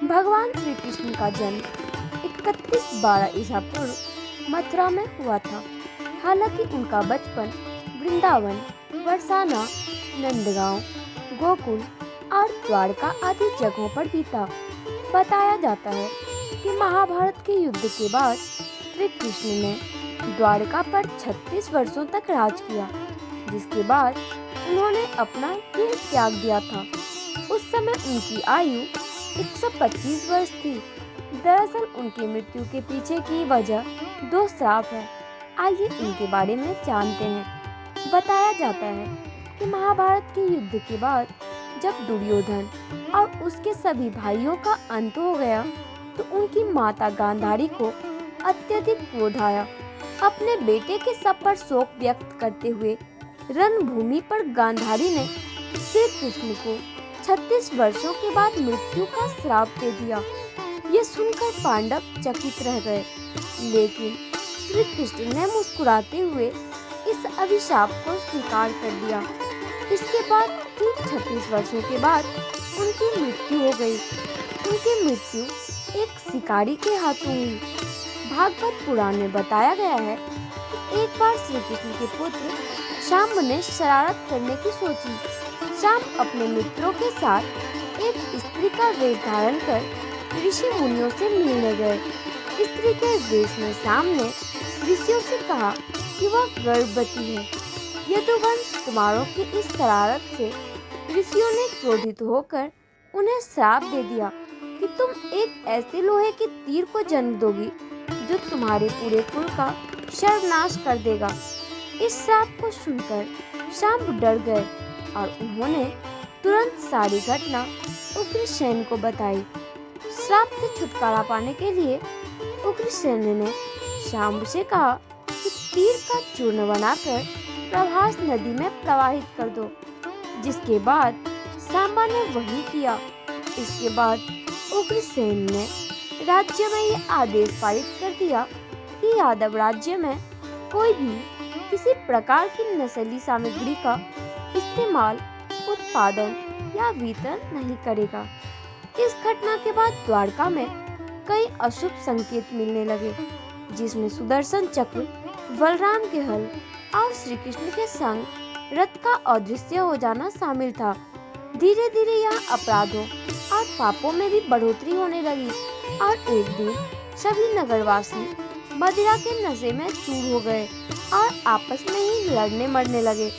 भगवान श्री कृष्ण का जन्म 31/12 ईसा पूर्व मथुरा में हुआ था। हालांकि उनका बचपन वृंदावन, बरसाना, नंदगांव, गोकुल और द्वारका आदि जगहों पर बीता। बताया जाता है कि महाभारत के युद्ध के बाद श्री कृष्ण ने द्वारका पर 36 वर्षों तक राज किया, जिसके बाद उन्होंने अपना देह त्याग दिया था। उस समय उनकी आयु 125 वर्ष थी। दरअसल उनकी मृत्यु के पीछे की वजह 2 श्राप है। आइए इनके बारे में जानते हैं। बताया जाता है कि महाभारत के युद्ध के बाद जब दुर्योधन और उसके सभी भाइयों का अंत हो गया, तो उनकी माता गांधारी को अत्यधिक क्रोध आया। अपने बेटे के शव पर शोक व्यक्त करते हुए रणभूमि पर गांधारी ने श्री कृष्ण को 36 वर्षों के बाद मृत्यु का श्राप दे दिया। ये सुनकर पांडव चकित रह गए, लेकिन श्री कृष्ण ने मुस्कुराते हुए इस अभिशाप को स्वीकार कर दिया। इसके बाद ठीक 36 वर्षों के बाद उनकी मृत्यु हो गई। उनकी मृत्यु एक शिकारी के हाथों हुई। भागवत पुराण में बताया गया है कि एक बार श्री कृष्ण के पुत्र शाम्ब ने शरारत करने की सोची। शाम्ब अपने मित्रों के साथ एक स्त्री का वेश धारण कर ऋषि मुनियों से मिलने गए। स्त्री के वेश में शाम्ब ने ऋषियों से कहा कि वह गर्भवती है। यदुवंश कुमारों की इस शरारत से ऋषियों ने क्रोधित होकर उन्हें श्राप दे दिया कि तुम एक ऐसे लोहे के तीर को जन्म दोगी जो तुम्हारे पूरे कुल का सर्वनाश कर देगा। इस श्राप को सुनकर शाम्ब डर गए और उन्होंने तुरंत सारी घटना उग्रसेन को बताई। श्राप से छुटकारा पाने के लिए उग्रसेन ने शाम्ब से कहा कि तीर का चूर्ण बनाकर प्रभास नदी में प्रवाहित कर दो, जिसके बाद सांबा ने वही किया। इसके बाद उग्रसेन ने राज्य में ये आदेश पारित कर दिया कि यादव राज्य में कोई भी किसी प्रकार की नस्ली सामग्री का इस्तेमाल, उत्पादन या वितरण नहीं करेगा। इस घटना के बाद द्वारका में कई अशुभ संकेत मिलने लगे, जिसमें सुदर्शन चक्र, बलराम के हल और श्री कृष्ण के संग रथ का अदृश्य हो जाना शामिल था। धीरे धीरे यहाँ अपराधों और पापों में भी बढ़ोतरी होने लगी और एक दिन सभी नगरवासी मदिरा के नशे में चूर हो गए और आपस में ही लड़ने मरने लगे।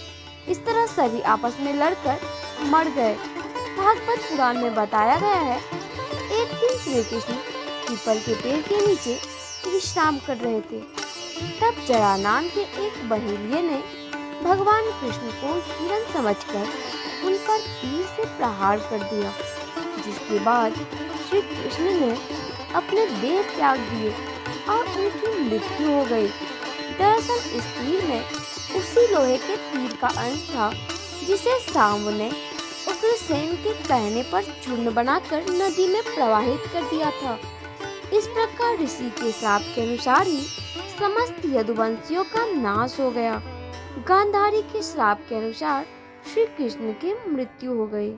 इस तरह सभी आपस में लड़कर मर गए। भागवत पुराण में बताया गया है, एक दिन श्री कृष्ण पीपल के पेड़ के नीचे विश्राम कर रहे थे। तब जरानान के एक बहेलिये ने भगवान कृष्ण को हिरण समझकर उन पर तीर से प्रहार कर दिया, जिसके बाद श्री कृष्ण ने अपने देह त्याग दिए और उनकी मृत्यु हो गई। दरअसल इस तीर में उसी लोहे के तीर का अंश था जिसे शाम्ब ने उग्रसेन के कहने पर चूर्ण बनाकर नदी में प्रवाहित कर दिया था। इस प्रकार ऋषि के श्राप के अनुसार ही समस्त यदुवंशियों का नाश हो गया। गांधारी के श्राप के अनुसार श्री कृष्ण की मृत्यु हो गई।